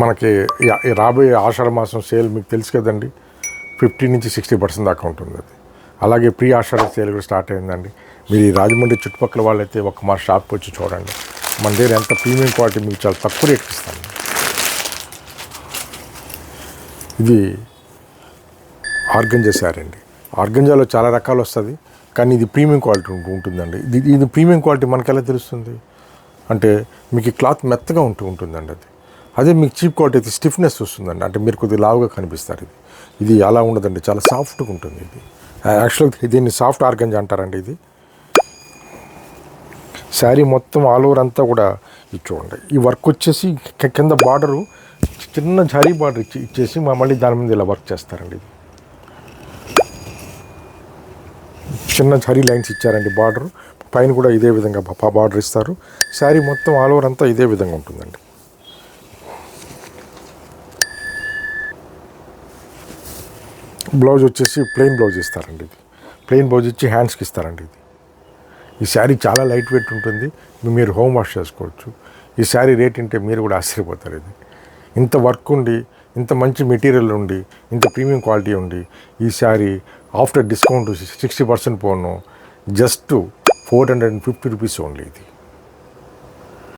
మనకి రాబోయే ఆషాఢ మాసం సేల్ మీకు తెలుసు కదండి, 50 నుంచి 60% దాకా ఉంటుంది అది. అలాగే ప్రీ ఆషాఢ సేల్ కూడా స్టార్ట్ అయిందండి. మీరు ఈ రాజమండ్రి చుట్టుపక్కల వాళ్ళైతే మా షాప్కి వచ్చి చూడండి. మన దగ్గర ఎంత ప్రీమియం క్వాలిటీ మీకు చాలా తక్కువ రేట్కి ఇస్తాను. ఇది ఆర్గంజా శారీ అండి. ఆర్గంజాలో చాలా రకాలు వస్తుంది, కానీ ఇది ప్రీమియం క్వాలిటీ ఉంటుందండి. ఇది ప్రీమియం క్వాలిటీ మనకు ఎలా తెలుస్తుంది అంటే, మీకు క్లాత్ మెత్తగా ఉంటుందండి. అదే మీకు చీప్ క్వాలిటీ అయితే స్టిఫ్నెస్ వస్తుందండి, అంటే మీరు కొద్దిగా లావుగా కనిపిస్తారు. ఇది అలా ఉండదండి, చాలా సాఫ్ట్గా ఉంటుంది. ఇది యాక్చువల్గా దీన్ని సాఫ్ట్ ఆర్గంజా అంటారండి. ఇది శారీ మొత్తం ఆల్ ఓవర్ అంతా కూడా ఇది చూడండి. ఈ వర్క్ వచ్చేసి కింద బార్డరు చిన్న జరీ బార్డర్ ఇచ్చేసి మళ్ళీ దాని మీద ఇలా వర్క్ చేస్తారండి. ఇది చిన్న జరీ లైన్స్ ఇచ్చారండి బార్డరు, పైన కూడా ఇదే విధంగా బార్డర్ ఇస్తారు. శారీ మొత్తం ఆల్ ఓవర్ అంతా ఇదే విధంగా ఉంటుందండి. బ్లౌజ్ వచ్చేసి ప్లెయిన్ బ్లౌజ్ ఇస్తారండి. ఇది ప్లెయిన్ బ్లౌజ్ ఇచ్చి హ్యాండ్స్కి ఇస్తారండి. ఈ శారీ చాలా లైట్ వెయిట్ ఉంటుంది, మీరు హోమ్ వాష్ చేసుకోవచ్చు. ఈ శారీ రేట్ అంటే మీరు కూడా ఆశ్చర్యపోతారు. ఇది ఇంత వర్క్ ఉండి, ఇంత మంచి మెటీరియల్ ఉండి, ఇంత ప్రీమియం క్వాలిటీ ఉండి, ఈ శారీ ఆఫ్టర్ డిస్కౌంట్ 60% పోను జస్ట్ 450 రూపీస్ ఓన్లీ. ఇది